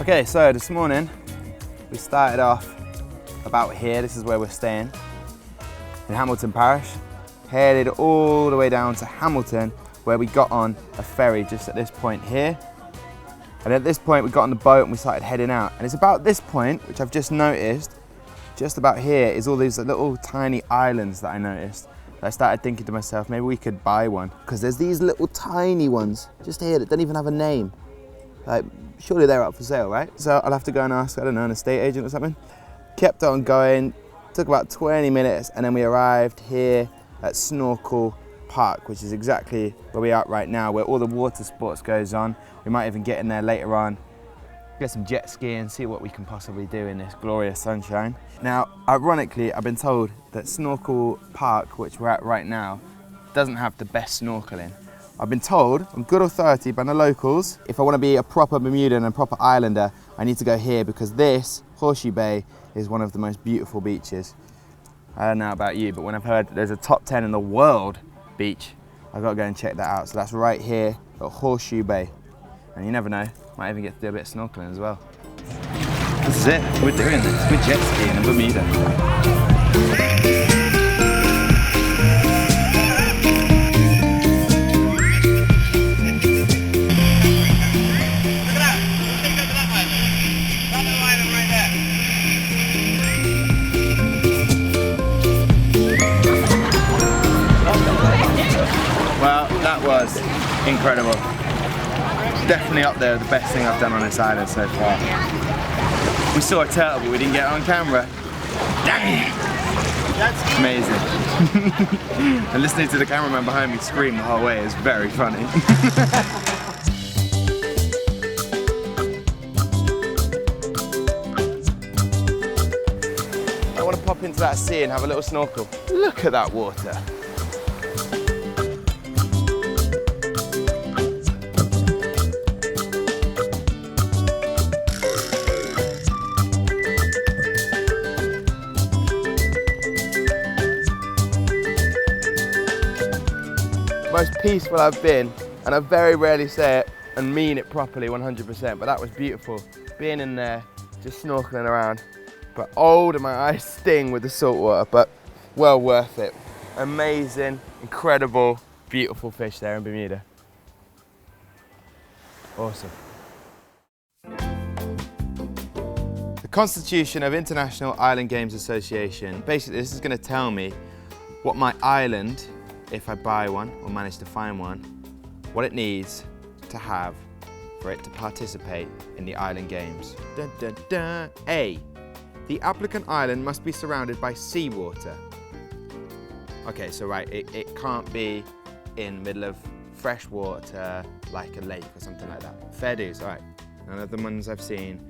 Okay, so this morning we started off about here. This is where we're staying in Hamilton Parish. Headed all the way down to Hamilton, where we got on a ferry just at this point here. And at this point we got on the boat and we started heading out. And it's about this point, which I've just noticed, just about here is all these little tiny islands that I noticed. I started thinking to myself, maybe we could buy one, because there's these little tiny ones just here that don't even have a name. Like, surely they're up for sale, right? So I'll have to go and ask, I don't know, an estate agent or something. Kept on going, took about 20 minutes, and then we arrived here at Snorkel Park, which is exactly where we are right now, where all the water sports goes on. We might even get in there later on, get some jet skiing, see what we can possibly do in this glorious sunshine. Now, ironically, I've been told that Snorkel Park, which we're at right now, doesn't have the best snorkeling. I've been told, on good authority by the locals, if I want to be a proper Bermudan and a proper islander, I need to go here because this, Horseshoe Bay, is one of the most beautiful beaches. I don't know about you, but when I've heard that there's a top 10 in the world beach, I've got to go and check that out. So that's right here at Horseshoe Bay. And you never know, might even get to do a bit of snorkeling as well. This is it, we're doing this. We're jet skiing in Bermuda. Well, that was incredible. Definitely up there, the best thing I've done on this island so far. We saw a turtle, but we didn't get it on camera. Dang! Amazing. And listening to the cameraman behind me scream the whole way is very funny. I want to pop into that sea and have a little snorkel. Look at that water. Most peaceful I've been, and I very rarely say it and mean it properly 100%, but that was beautiful. Being in there, just snorkeling around. But oh, do my eyes sting with the salt water, but well worth it. Amazing, incredible, beautiful fish there in Bermuda. Awesome. The Constitution of International Island Games Association. Basically, this is going to tell me what my island, if I buy one or manage to find one, what it needs to have for it to participate in the island games. Dun, dun, dun. A, the applicant island must be surrounded by seawater. Okay, so right, it can't be in the middle of fresh water like a lake or something like that. Fair dues, all right. None of the ones I've seen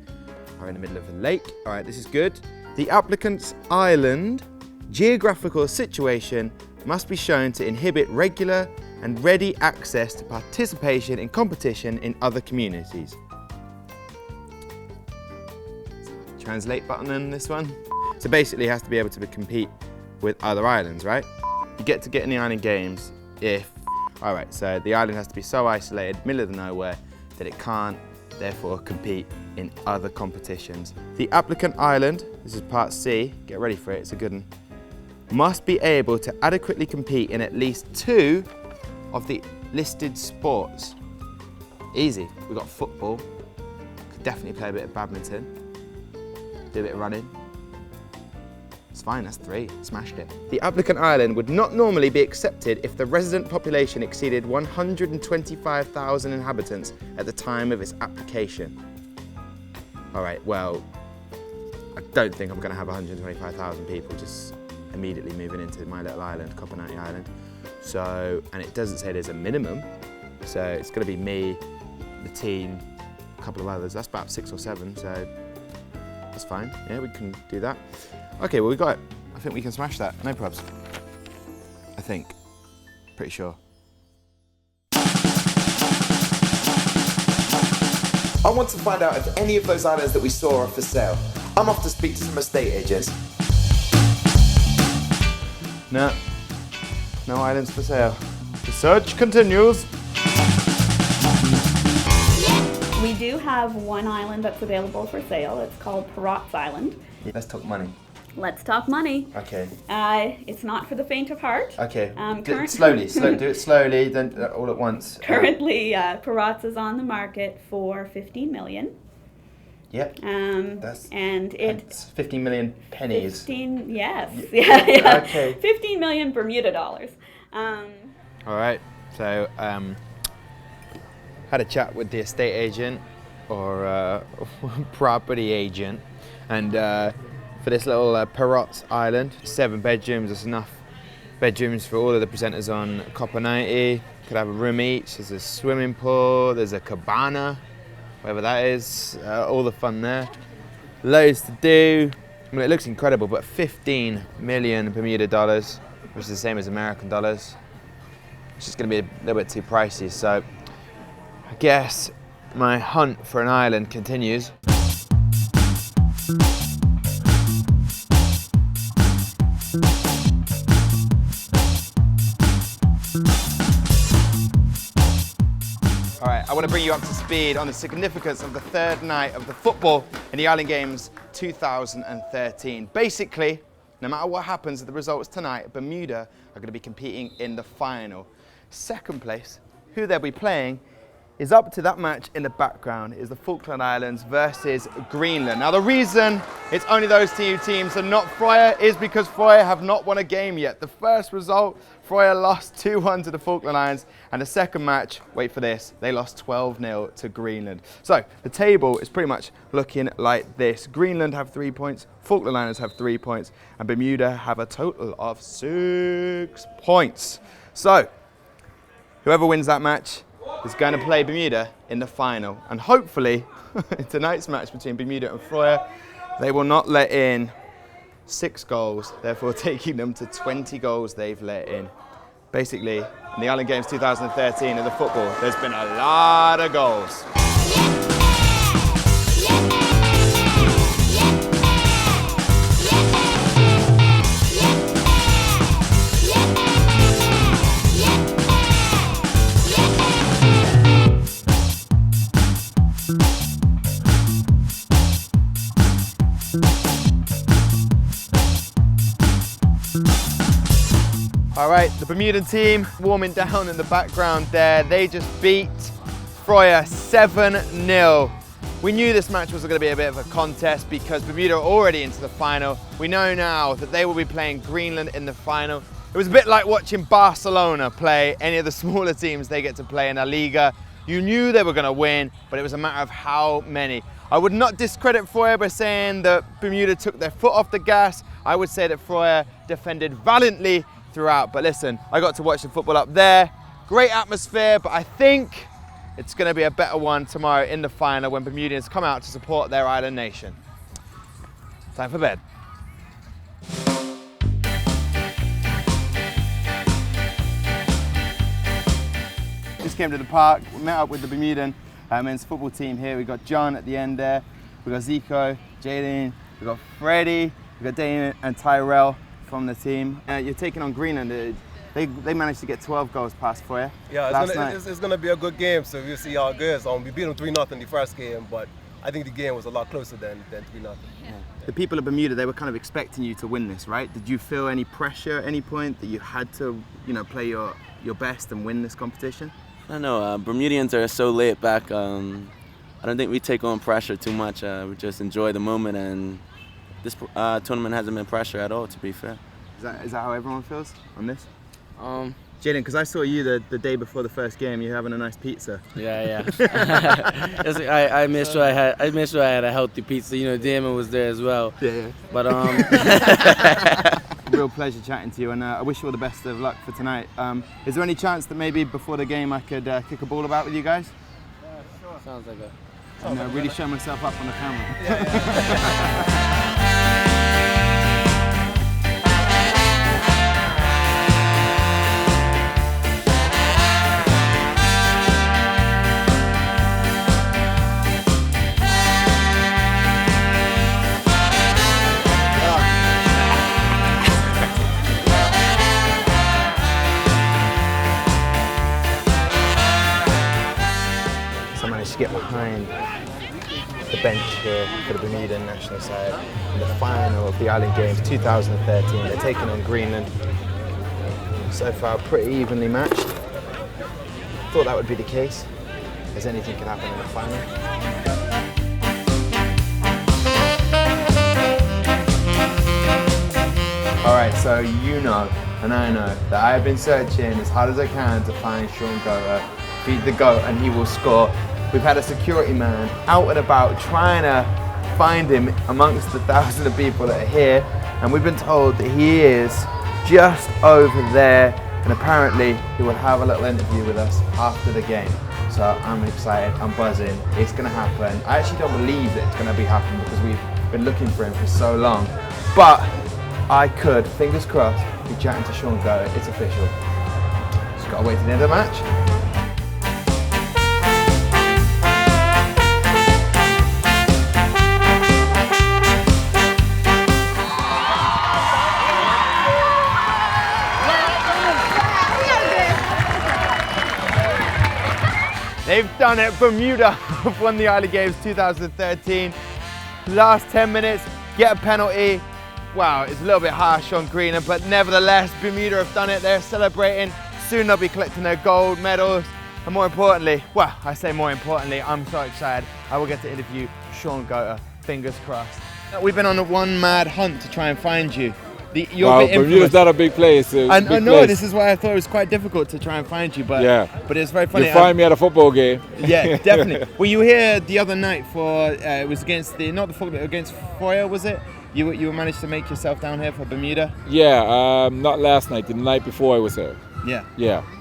are in the middle of a lake. All right, this is good. The applicant's island geographical situation must be shown to inhibit regular and ready access to participation in competition in other communities. Translate button on this one. So basically it has to be able to compete with other islands, right? You get to get in the island games if, all right, so the island has to be so isolated, middle of the nowhere, that it can't therefore compete in other competitions. The applicant island, this is part C, get ready for it, it's a good one, must be able to adequately compete in at least 2 of the listed sports. Easy, we've got football, could definitely play a bit of badminton, do a bit of running. It's fine, that's 3, smashed it. The applicant island would not normally be accepted if the resident population exceeded 125,000 inhabitants at the time of its application. All right, well, I don't think I'm gonna have 125,000 people just immediately moving into my little island, Copenhagen Island. So, and it doesn't say there's a minimum. So it's gonna be me, the team, a couple of others. That's about 6 or 7, so that's fine. Yeah, we can do that. Okay, well we got it. I think we can smash that, no probs. I think, pretty sure. I want to find out if any of those islands that we saw are for sale. I'm off to speak to some estate agents. No, no islands for sale. The search continues. We do have one island that's available for sale. It's called Pearse Island. Let's talk money. Let's talk money. Okay. It's not for the faint of heart. Okay. Do it slowly. Do it slowly, then all at once. Currently, Pearse is on the market for 15 million. Yep. It's 15 million pennies. 15. Yes. Yeah. Okay. 15 million Bermuda dollars. All right. So, had a chat with the estate agent or property agent, and for this little Pearse Island, 7 bedrooms. There's enough bedrooms for all of the presenters on Copper 90. Could have a room each. There's a swimming pool. There's a cabana, whatever that is. All the fun there. Loads to do. I mean, it looks incredible, but 15 million Bermuda dollars, which is the same as American dollars. It's just going to be a little bit too pricey. So I guess my hunt for an island continues. All right, I want to bring you up to speed on the significance of the third night of the football in the Island Games 2013. Basically, no matter what happens with the results tonight, Bermuda are going to be competing in the final. Second place, who they'll be playing, is up to that match in the background, is the Falkland Islands versus Greenland. Now the reason it's only those 2 teams and not Frøya is because Frøya have not won a game yet. The first result, Frøya lost 2-1 to the Falkland Islands, and the second match, wait for this, they lost 12-0 to Greenland. So the table is pretty much looking like this. Greenland have 3 points, Falkland Islands have 3 points, and Bermuda have a total of 6 points. So whoever wins that match is going to play Bermuda in the final. And hopefully, in tonight's match between Bermuda and Frøya, they will not let in 6 goals, therefore taking them to 20 goals they've let in. Basically, in the Island Games 2013 of the football, there's been a lot of goals. All right, the Bermudan team warming down in the background there. They just beat Frøya 7-0. We knew this match was going to be a bit of a contest because Bermuda are already into the final. We know now that they will be playing Greenland in the final. It was a bit like watching Barcelona play any of the smaller teams they get to play in La Liga. You knew they were going to win, but it was a matter of how many. I would not discredit Frøya by saying that Bermuda took their foot off the gas. I would say that Frøya defended valiantly throughout. But listen, I got to watch the football up there. Great atmosphere, but I think it's going to be a better one tomorrow in the final when Bermudians come out to support their island nation. Time for bed. Just came to the park, we met up with the Bermudan men's football team here. We've got John at the end there, we've got Zico, Jaden, we've got Freddie, we've got Damon and Tyrell from the team. You're taking on Greenland. They managed to get 12 goals past Frøya. Yeah, it's gonna be a good game, so we'll see how it goes. We beat them 3-0 in the first game, but I think the game was a lot closer than 3-0. Yeah. The people of Bermuda, they were kind of expecting you to win this, right? Did you feel any pressure at any point that you had to, play your best and win this competition? I don't know. Bermudians are so laid back. I don't think we take on pressure too much. We just enjoy the moment, and this tournament hasn't been pressure at all, to be fair. Is that how everyone feels on this? Jaden, because I saw you the day before the first game, you're having a nice pizza. Yeah. I made sure I had a healthy pizza. Damon was there as well. Yeah. But real pleasure chatting to you, and I wish you all the best of luck for tonight. Is there any chance that maybe before the game I could kick a ball about with you guys? Yeah, sure. Sounds like a. And really show myself up on the camera. Yeah. Get behind bench here for the Bermuda national side in the final of the Island Games 2013. They're taking on Greenland. So far, pretty evenly matched. Thought that would be the case, as anything could happen in the final. Alright, so you know, and I know, that I have been searching as hard as I can to find Sean Goater, feed the goat, and he will score. We've had a security man out and about trying to find him amongst the thousands of people that are here, and we've been told that he is just over there, and apparently he will have a little interview with us after the game. So I'm excited, I'm buzzing, it's gonna happen. I actually don't believe that it's gonna be happening because we've been looking for him for so long, but I could, fingers crossed, be chatting to Sean Gareth. It's official. Just gotta wait to the end of the match. They've done it. Bermuda have won the Island Games 2013. Last 10 minutes, get a penalty. Wow, it's a little bit harsh on Greenland, but nevertheless, Bermuda have done it. They're celebrating. Soon they'll be collecting their gold medals. And more importantly, well, I say more importantly, I'm so excited. I will get to interview Sean Goater, fingers crossed. We've been on a one mad hunt to try and find you. Bermuda's not a big place. I know, this is why I thought it was quite difficult to try and find you, but it's very funny. You find me at a football game. Yeah, definitely. Well, you were here the other night for, it was against against Foyer, was it? You managed to make yourself down here for Bermuda? Yeah, not last night, the night before I was here. Yeah.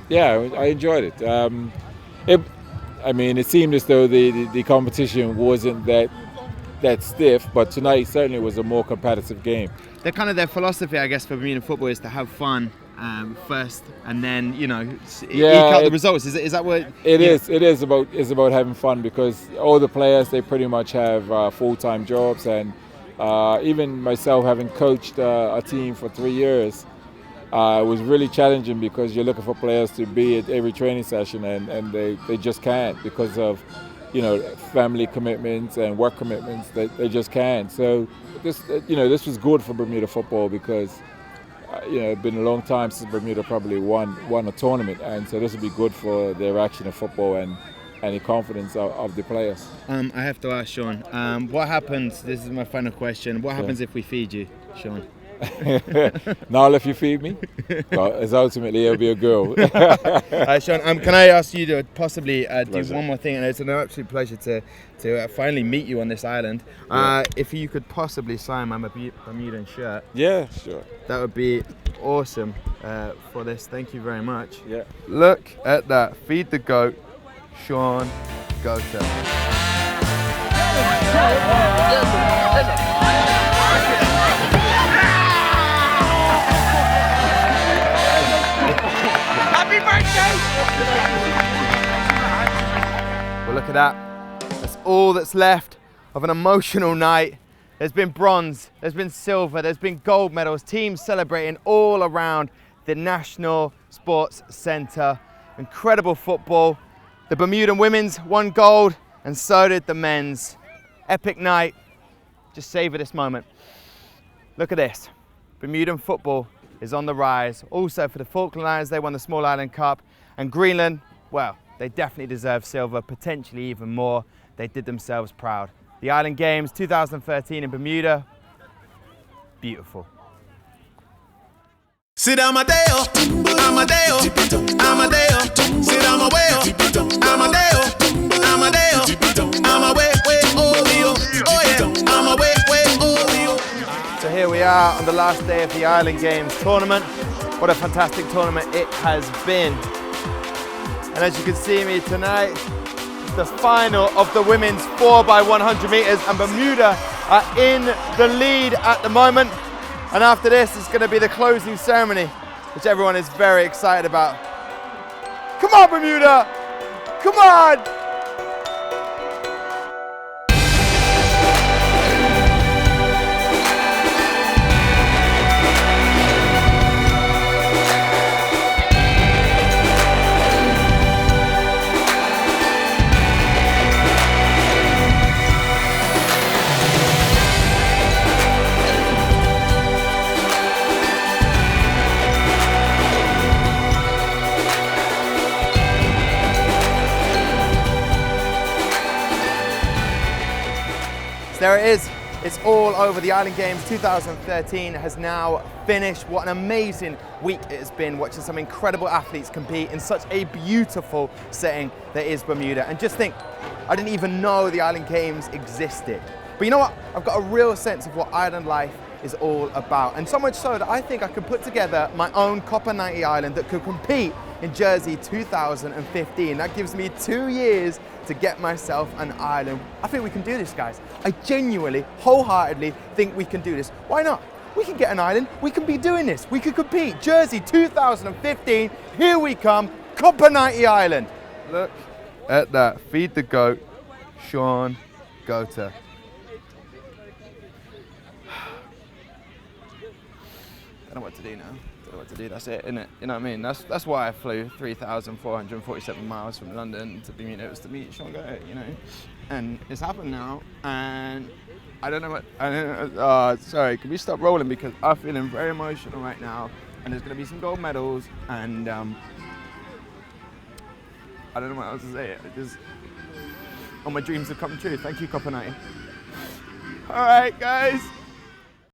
Yeah, I enjoyed it. It seemed as though the competition wasn't that stiff, but tonight certainly was a more competitive game. They're kind of their philosophy, I guess, for Bermuda football is to have fun first, and then eke out the results. Is that what? It is about having fun, because all the players, they pretty much have full-time jobs, and even myself, having coached a team for 3 years, it was really challenging because you're looking for players to be at every training session, and they just can't because of family commitments and work commitments. They just can't. So this was good for Bermuda football because it's been a long time since Bermuda probably won a tournament, and so this would be good for their action of football and the confidence of the players. I have to ask Sean, what happens? This is my final question. What happens if we feed you, Sean? Not if you feed me. Well, ultimately it'll be a girl. Sean, can I ask you to possibly do one more thing? And it's an absolute pleasure to finally meet you on this island. If you could possibly sign my Bermudan shirt. Yeah, sure. That would be awesome for this. Thank you very much. Yeah. Look at that. Feed the goat, Sean Goater. Happy birthday! Well, look at that. That's all that's left of an emotional night. There's been bronze, there's been silver, there's been gold medals, teams celebrating all around the National Sports Centre. Incredible football. The Bermudan women's won gold, and so did the men's. Epic night. Just savor this moment. Look at this. Bermudan football is on the rise. Also for the Falkland Islands, they won the Small Island Cup. And Greenland, well, they definitely deserve silver, potentially even more. They did themselves proud. The Island Games 2013 in Bermuda, beautiful. Sit down, Amadeo, Amadeo, Amadeo. Sit down, Amadeo, Amadeo, Amadeo. Oh yeah, So here we are on the last day of the Island Games tournament. What a fantastic tournament it has been. And as you can see me tonight, the final of the women's 4x100 meters, and Bermuda are in the lead at the moment. And after this, it's going to be the closing ceremony, which everyone is very excited about. Come on, Bermuda! Come on! There it is. It's all over. The Island Games 2013 has now finished. What an amazing week it has been, watching some incredible athletes compete in such a beautiful setting that is Bermuda. And just think, I didn't even know the Island Games existed. But you know what? I've got a real sense of what island life is all about. And so much so that I think I could put together my own Copper 90 island that could compete in Jersey 2015. That gives me 2 years to get myself an island. I think we can do this, guys. I genuinely, wholeheartedly think we can do this. Why not? We can get an island. We can be doing this. We could compete. Jersey 2015. Here we come. Copper 90 Island. Look at that. Feed the goat. Sean Gota. I don't know what to do now. Don't know what to do. That's it, isn't it? You know what I mean? That's why I flew 3,447 miles from London to Bermuda. It was to meet Sean Gota, you know. And it's happened now. And I don't know what. I don't know. Sorry. Can we stop rolling, because I'm feeling very emotional right now. And there's going to be some gold medals. And I don't know what else to say. All my dreams have come true. Thank you, Copper 90. All right, guys.